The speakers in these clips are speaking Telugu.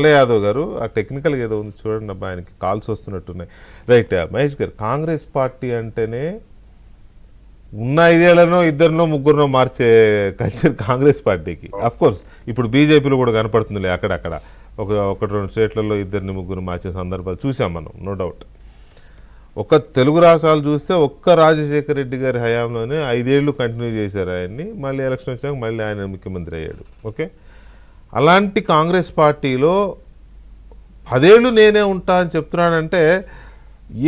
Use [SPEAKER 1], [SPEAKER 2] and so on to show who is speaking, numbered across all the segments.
[SPEAKER 1] యాదవ్ గారు ఆ టెక్నికల్గా ఏదో ఉంది చూడండి అబ్బా, ఆయనకి కాల్స్ వస్తున్నట్టున్నాయి. రైట్ మహేష్ గారు, కాంగ్రెస్ పార్టీ అంటేనే ఉన్న 5 ఏళ్లలో 2 3 మార్చే కల్చర్ కాంగ్రెస్ పార్టీకి. కోర్స్ ఇప్పుడు బీజేపీలో కూడా కనపడుతుందిలే, అక్కడక్కడ ఒకటి 2 స్టేట్లలో 2 3 మార్చే సందర్భాలు చూసాం మనం, నో డౌట్. ఒక తెలుగు రాష్ట్రాలు చూస్తే ఒక్క రాజశేఖర రెడ్డి గారి హయాంలోనే 5 ఏళ్ళు కంటిన్యూ చేశారు ఆయన్ని. మళ్ళీ ఎలక్షన్ వచ్చాక మళ్ళీ ఆయన ముఖ్యమంత్రి అయ్యాడు. ఓకే, అలాంటి కాంగ్రెస్ పార్టీలో 10 ఏళ్ళు నేనే ఉంటా అని చెప్తున్నాడంటే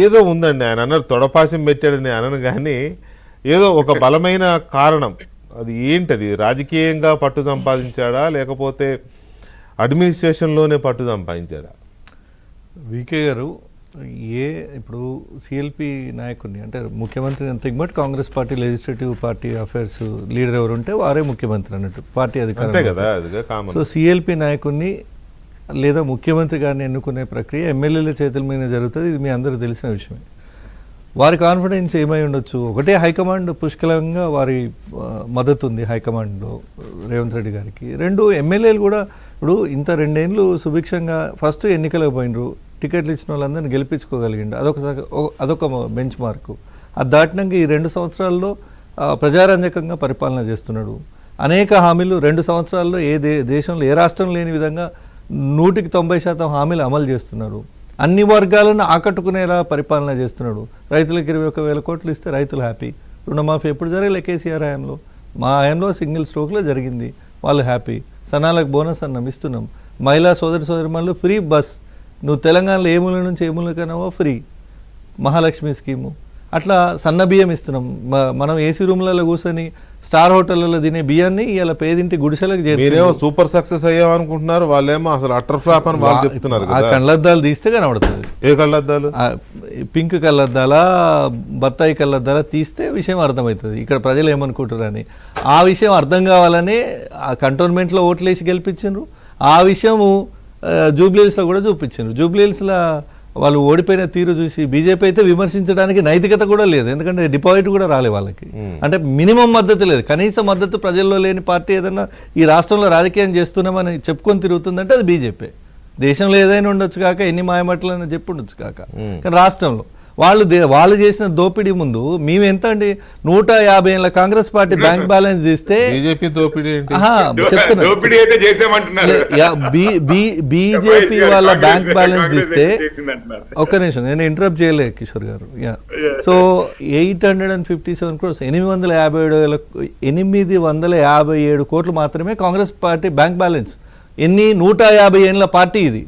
[SPEAKER 1] ఏదో ఉందండి. ఆయన అన్నారు తొడపాశం పెట్టాడని అనను, కానీ ఏదో ఒక బలమైన కారణం. అది ఏంటది? రాజకీయంగా పట్టు సంపాదించాడా, లేకపోతే అడ్మినిస్ట్రేషన్లోనే పట్టు సంపాదించాడా?
[SPEAKER 2] వికే గారు, ఇప్పుడు సిఎల్పి నాయకుడిని అంటే ముఖ్యమంత్రిని అంత but Congress party legislative party affairs leader ఎవరు ఉంటే వారే ముఖ్యమంత్రి అన్నట్టు పార్టీ అధికారం
[SPEAKER 1] కదా.
[SPEAKER 2] సో సిఎల్పి నాయకుడిని లేదా ముఖ్యమంత్రి గారిని ఎన్నుకునే ప్రక్రియ ఎమ్మెల్యేల చేతుల మీద జరుగుతుంది. ఇది మీ అందరూ తెలిసిన విషయమే. వారి కాన్ఫిడెన్స్ ఏమై ఉండొచ్చు? ఒకటే, హైకమాండ్ పుష్కలంగా వారి మద్దతు ఉంది హైకమాండ్లో రేవంత్ రెడ్డి గారికి. 2 ఎమ్మెల్యేలు కూడా ఇప్పుడు ఇంత 2 ఏళ్ళు సుభిక్షంగా ఫస్ట్ ఎన్నికలకు పోయినరు, టికెట్లు ఇచ్చిన వాళ్ళందరినీ గెలిపించుకోగలిగిండు. అదొక బెంచ్ మార్కు. అది దాటినాక ఈ 2 సంవత్సరాల్లో ప్రజారంజకంగా పరిపాలన చేస్తున్నాడు. అనేక హామీలు 2 సంవత్సరాల్లో దేశంలో ఏ రాష్ట్రం లేని విధంగా 190% హామీలు అమలు చేస్తున్నారు. అన్ని వర్గాలను ఆకట్టుకునేలా పరిపాలన చేస్తున్నాడు. రైతులకు 21,000 కోట్లు ఇస్తే రైతులు హ్యాపీ. రుణమాఫీ ఎప్పుడు జరగలే కేసీఆర్ హయాంలో, మా హయాంలో సింగిల్ స్ట్రోక్లో జరిగింది, వాళ్ళు హ్యాపీ. సన్నాలకు బోనస్ అన్నం ఇస్తున్నాం. మహిళా సోదరిమణులు ఫ్రీ బస్, నువ్వు తెలంగాణలో ఏ మూల నుంచి ఏ మూలకైనావో ఫ్రీ. మహాలక్ష్మి స్కీము, అట్లా సన్న బియ్యం ఇస్తున్నాం. మనం ఏసీ రూమ్లలో కూర్చొని స్టార్ హోటళ్లలో తినే బియ్యాన్ని ఇలా పేదింటి గుడిసెలకు
[SPEAKER 1] చేరేమో సూపర్ సక్సెస్ అయ్యామనుకుంటున్నారు, వాళ్ళేమో అసలు అటర్ ఫ్లాప్ అని వాళ్ళు చెప్తున్నారు.
[SPEAKER 2] ఆ కళ్ళద్దాలు తీస్తే కనబడుతుంది.
[SPEAKER 1] ఏ కళ్ళద్దాలు?
[SPEAKER 2] పింక్ కళ్ళద్దాలా బత్తాయి కళ్ళద్దాలా తీస్తే విషయం అర్థమవుతుంది ఇక్కడ ప్రజలు ఏమనుకుంటారని. ఆ విషయం అర్థం కావాలని ఆ కంటోన్మెంట్లో ఓట్లేసి గెలిపించారు. ఆ విషయము జూబ్లీహిల్స్లో కూడా చూపించారు. జూబ్లీహిల్స్లో వాళ్ళు ఓడిపోయిన తీరు చూసి బీజేపీ అయితే విమర్శించడానికి నైతికత కూడా లేదు, ఎందుకంటే డిపాజిట్ కూడా రాలే వాళ్ళకి. అంటే మినిమం మద్దతు లేదు, కనీస మద్దతు ప్రజల్లో లేని పార్టీ ఏదైనా ఈ రాష్ట్రంలో రాజకీయం చేస్తున్నామని చెప్పుకొని తిరుగుతుందంటే అది బీజేపీ. దేశంలో ఏదైనా ఉండొచ్చు కాక, ఎన్ని మాయమట్లని చెప్పి ఉండొచ్చు కాక, కానీ రాష్ట్రంలో వాళ్ళు చేసిన దోపిడీ ముందు మేము ఎంత అండి, 150 ఏళ్ళ కాంగ్రెస్ పార్టీ బ్యాంక్ బ్యాలెన్స్ తీస్తే బీజేపీ వాళ్ళ బ్యాంక్ బ్యాలెన్స్ తీస్తే, ఒక్క నిమిషం నేను ఇంటరప్ట్ చేయలే కిషోర్ గారు. సో 857 crores, 857 కోట్లు మాత్రమే కాంగ్రెస్ పార్టీ బ్యాంక్ బ్యాలెన్స్. 150 ఏళ్ళ పార్టీ ఇది.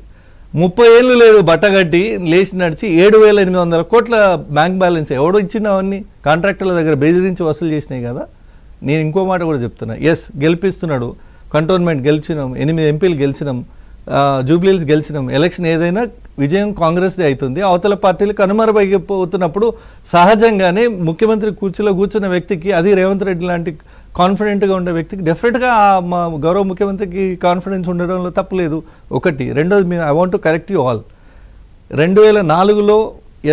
[SPEAKER 2] 30 ఏళ్ళు లేదు బట్టగట్టి లేచి నడిచి 7,800 కోట్ల బ్యాంక్ బ్యాలెన్స్ ఎవడో ఇచ్చిన అవన్నీ కాంట్రాక్టర్ల దగ్గర బెదిరించి వసూలు చేసినాయి కదా. నేను ఇంకో మాట కూడా చెప్తున్నా, ఎస్ గెలిపిస్తున్నాడు, కంటోన్మెంట్ గెలిచినాం, 8 ఎంపీలు గెలిచినాం, జూబ్లీహిల్స్ గెలిచినాం. ఎలక్షన్ ఏదైనా విజయం కాంగ్రెస్దే అవుతుంది. అవతల పార్టీలు కనుమరుగైపోతున్నప్పుడు సహజంగానే ముఖ్యమంత్రి కుర్చీలో కూర్చున్న వ్యక్తికి, అది రేవంత్ రెడ్డి లాంటి కాన్ఫిడెంట్గా ఉండే వ్యక్తికి డెఫినెట్గా మా గౌరవ ముఖ్యమంత్రికి కాన్ఫిడెన్స్ ఉండడంలో తప్పులేదు. ఒకటి. రెండోది, I want to correct you all. 2004లో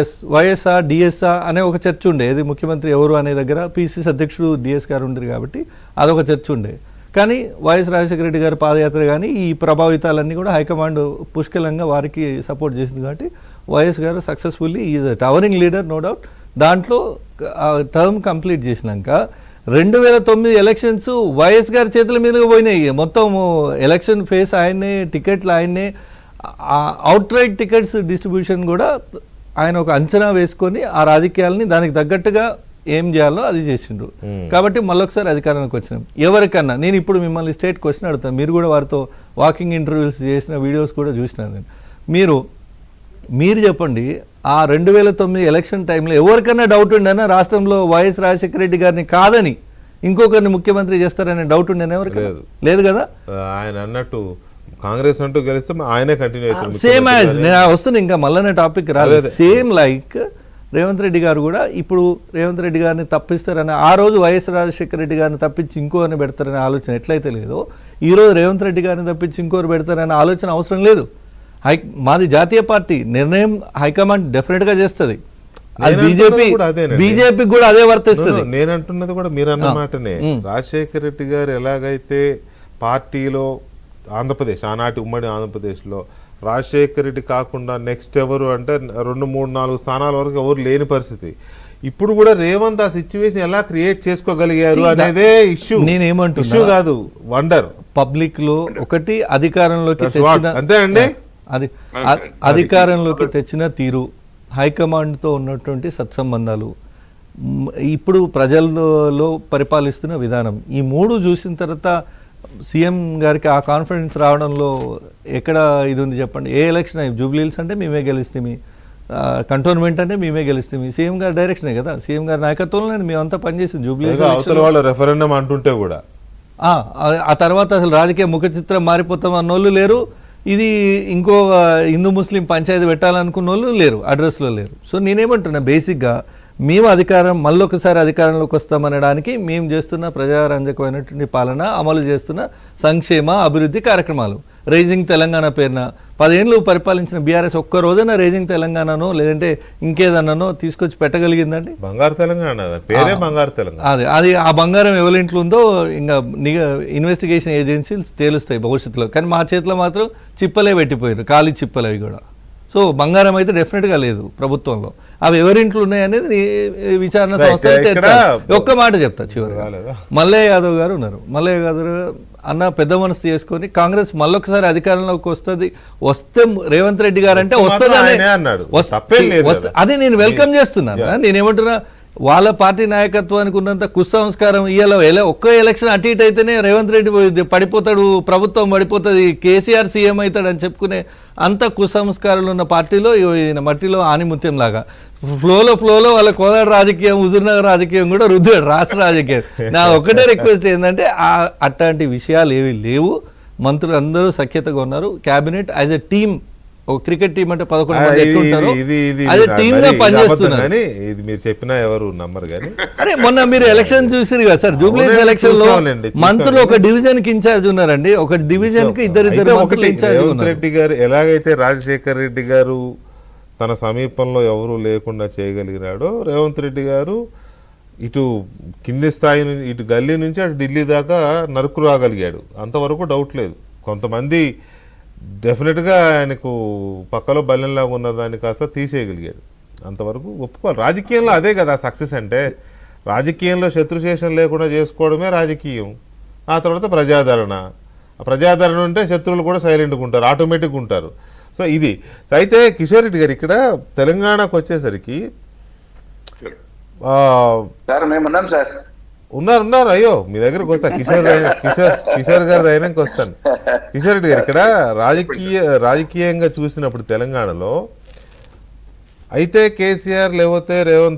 [SPEAKER 2] ఎస్ వైఎస్ఆర్ డిఎస్ఆర్ అనే ఒక చర్చ ఉండే, ఏది ముఖ్యమంత్రి ఎవరు అనే దగ్గర పిసిసి అధ్యక్షుడు డిఎస్ గారు ఉండరు కాబట్టి అదొక చర్చ ఉండే. కానీ వైఎస్ రాజశేఖర రెడ్డి గారి పాదయాత్ర కానీ ఈ ప్రభావితాలన్నీ కూడా హైకమాండ్ పుష్కలంగా వారికి సపోర్ట్ చేసింది కాబట్టి వైఎస్ గారు successfully is a towering leader, no doubt. దాంట్లో టర్మ్ కంప్లీట్ చేసినాక 2009 ఎలక్షన్స్ వైఎస్ గారి చేతుల మీదుగా పోయినాయి. మొత్తం ఎలక్షన్ ఫేస్ ఆయన్నే, టికెట్లు ఆయన్నే, అవుట్ రైట్ టికెట్స్ డిస్ట్రిబ్యూషన్ కూడా ఆయన ఒక అంచనా వేసుకొని ఆ రాజకీయాలని దానికి తగ్గట్టుగా ఏం చేయాలో అది చేసిండ్రు. కాబట్టి మళ్ళొకసారి అధికారానికి వచ్చినాం. ఎవరికన్నా నేను ఇప్పుడు మిమ్మల్ని స్ట్రేట్ క్వశ్చన్ అడుగుతాను, మీరు కూడా వారితో వాకింగ్ ఇంటర్వ్యూస్ చేసిన వీడియోస్ కూడా చూసినాను నేను. మీరు చెప్పండి, ఆ 2009 ఎలక్షన్ టైంలో ఎవరికన్నా డౌట్ ఉండేనా రాష్ట్రంలో వైఎస్ రాజశేఖర రెడ్డి గారిని కాదని ఇంకొకరిని ముఖ్యమంత్రి చేస్తారనే డౌట్ ఉండేనా? ఎవరికి లేదు కదా.
[SPEAKER 1] ఆయన అన్నట్టు కాంగ్రెస్ అంటూ గెలిస్తే ఆయనే కంటిన్యూ అవుతుంది.
[SPEAKER 2] సేమ్ యాజ్ నేను వస్తున్నా, ఇంకా మళ్ళీ టాపిక్ రాలేదు. సేమ్ లైక్ రేవంత్ రెడ్డి గారు కూడా ఇప్పుడు రేవంత్ రెడ్డి గారిని తప్పిస్తారని, ఆ రోజు వైఎస్ రాజశేఖర రెడ్డి గారిని తప్పించి ఇంకోరిని పెడతారనే ఆలోచన ఎట్లయితే లేదో, ఈరోజు రేవంత్ రెడ్డి గారిని తప్పించి ఇంకోరు పెడతారనే ఆలోచన అవసరం లేదు. మాది జాతీయ పార్టీ, నిర్ణయం హైకమాండ్ డెఫినెట్గా చేస్తుంది. బీజేపీ కూడా అదే వర్తిస్తుంది.
[SPEAKER 1] నేను అంటున్నది కూడా మీరు అన్న మాటనే. రాజశేఖర రెడ్డి గారు ఎలాగైతే పార్టీలో ఆంధ్రప్రదేశ్, ఆనాటి ఉమ్మడి ఆంధ్రప్రదేశ్లో రాజశేఖర్ రెడ్డి కాకుండా నెక్స్ట్ ఎవరు అంటే 2, 3, 4 స్థానాల వరకు ఎవరు లేని పరిస్థితి. ఇప్పుడు కూడా రేవంత్ ఆ సిచ్యువేషన్ ఎలా క్రియేట్ చేసుకోగలిగారు అనేదే ఇష్యూ.
[SPEAKER 2] నేనేమంటున్నా,
[SPEAKER 1] ఇష్యూ కాదు, వండర్.
[SPEAKER 2] పబ్లిక్ లో ఒకటి అధికారంలోకి తెచ్చిన
[SPEAKER 1] అంతే అండి,
[SPEAKER 2] అది అధికారంలోకి తెచ్చిన తీరు, హైకమాండ్తో ఉన్నటువంటి సత్సంబంధాలు, ఇప్పుడు ప్రజల్లో పరిపాలిస్తున్న విధానం, ఈ మూడు చూసిన తర్వాత సీఎం గారికి ఆ కాన్ఫిడెన్స్ రావడంలో ఎక్కడ ఇది ఉంది చెప్పండి? ఏ ఎలక్షన్ జూబ్లీహిల్స్ అంటే మేమే గెలిస్తేమి, కంటోన్మెంట్ అంటే మేమే గెలిస్తేమి, సీఎం గారి డైరెక్షనే కదా, సీఎం గారి నాయకత్వంలో మేమంతా పనిచేసింది జూబ్లీహిల్స్.
[SPEAKER 1] అవతల వాళ్ళు రెఫరెండం అంటుంటే కూడా
[SPEAKER 2] ఆ తర్వాత అసలు రాజకీయ ముఖ చిత్రం మారిపోతాం అన్నోళ్ళు లేరు, ఇది ఇంకో హిందూ ముస్లిం పంచాయతీ పెట్టాలనుకున్న వాళ్ళు లేరు, అడ్రస్లో లేరు. సో నేనేమంటున్నా, బేసిక్గా మేము మళ్ళొకసారి అధికారంలోకి వస్తామనడానికి మేము చేస్తున్న ప్రజారంజకమైనటువంటి పాలన, అమలు చేస్తున్న సంక్షేమ అభివృద్ధి కార్యక్రమాలు, రైజింగ్ తెలంగాణ పేరున 10 ఏళ్ళు పరిపాలించిన బీఆర్ఎస్ ఒక్క రోజైనా రైజింగ్ తెలంగాణనో లేదంటే ఇంకేదన్నానో తీసుకొచ్చి పెట్టగలిగిందండి?
[SPEAKER 1] బంగారు తెలంగాణ పేరే బంగారు తెలంగాణ.
[SPEAKER 2] అది ఆ బంగారం ఎవరింట్లో ఉందో ఇంకా ఇన్వెస్టిగేషన్ ఏజెన్సీలు తేలుస్తాయి భవిష్యత్తులో. కానీ మా చేతిలో మాత్రం చిప్పలే పెట్టిపోయారు, ఖాళీ చిప్పలు అవి కూడా. సో బంగారం అయితే డెఫినెట్గా లేదు ప్రభుత్వంలో. అవి ఎవరింట్లో ఉన్నాయనేది విచారణ సంస్థ. ఒక్క మాట చెప్తా చివరిగా, మల్లయ్య యాదవ్ గారు ఉన్నారు. మల్లయ్య యాదవ్ అన్న పెద్ద మనసు చేసుకొని కాంగ్రెస్ మళ్ళొకసారి అధికారంలోకి వస్తే రేవంత్ రెడ్డి గారు అంటే అదే నేను వెల్కమ్ చేస్తున్నాను. నేనేమంటున్నా, వాళ్ళ పార్టీ నాయకత్వానికి ఉన్నంత కుసంస్కారం ఇవాళ ఒక్క ఎలక్షన్ అటు ఇటు అయితేనే రేవంత్ రెడ్డి పడిపోతాడు, ప్రభుత్వం పడిపోతుంది, కేసీఆర్ సీఎం అవుతాడు అని చెప్పుకునే అంత కుసంస్కారాలు ఉన్న పార్టీలో ఈయన మట్టిలో ఆనిముత్యం లాగా ఫ్లోలో వాళ్ళ కోదాడ రాజకీయం, హుజూర్నగర్ రాజకీయం కూడా రుద్దాడు, రాష్ట్ర రాజకీయం. నా ఒకటే రిక్వెస్ట్ ఏంటంటే అట్లాంటి విషయాలు ఏవి లేవు. మంత్రులు అందరూ సఖ్యతగా ఉన్నారు. క్యాబినెట్ యాజ్ ఎ టీమ్, ఒక క్రికెట్ టీం అంటే 11 మంది ఎట్లుంటారో అదే టీమ్ గా పనిచేస్తున్నారు.
[SPEAKER 1] ఇది మీరు చెప్పినా ఎవరు నమ్మరు కానీ,
[SPEAKER 2] అరే మొన్న మీరు ఎలక్షన్ చూసిరు కదా సార్, జూబ్లీహిల్స్ ఎలక్షన్ లో మంత్రులు ఒక డివిజన్ కి ఇన్ఛార్జ్ ఉన్నారండి, ఒక డివిజన్ కి ఇద్దరు మంత్రులు ఇన్ఛార్జ్.
[SPEAKER 1] రేవంత్ రెడ్డి గారు ఎలాగైతే రాజశేఖర్ రెడ్డి గారు తన సమీపంలో ఎవరు లేకుండా చేయగలిగినాడో, రేవంత్ రెడ్డి గారు ఇటు కింది స్థాయి నుంచి, ఇటు గల్లీ నుంచి అటు ఢిల్లీ దాకా నరుకు రాగలిగాడు. అంతవరకు డౌట్ లేదు. కొంతమంది డెఫినెట్గా ఆయనకు పక్కలో బల్లెంలాగా ఉన్నదాన్ని కాస్త తీసేయగలిగాడు. అంతవరకు ఒప్పుకోవాలి. రాజకీయంలో అదే కదా సక్సెస్ అంటే. రాజకీయంలో శత్రుశేషం లేకుండా చేసుకోవడమే రాజకీయం. ఆ తర్వాత ప్రజాదరణ. ప్రజాదరణ ఉంటే శత్రువులు కూడా సైలెంట్గా ఉంటారు, ఆటోమేటిక్గా ఉంటారు. సో ఇది అయితే కిషోర్ రెడ్డి గారు ఇక్కడ తెలంగాణకు వచ్చేసరికి ఉన్నారు. అయ్యో మీ దగ్గరకు వస్తా, కిషోర్ గారి అయినాక వస్తాను. కిషోర్ రెడ్డి గారు ఇక్కడ రాజకీయంగా చూసినప్పుడు తెలంగాణలో అయితే కేసీఆర్ లేకపోతే రేవంత్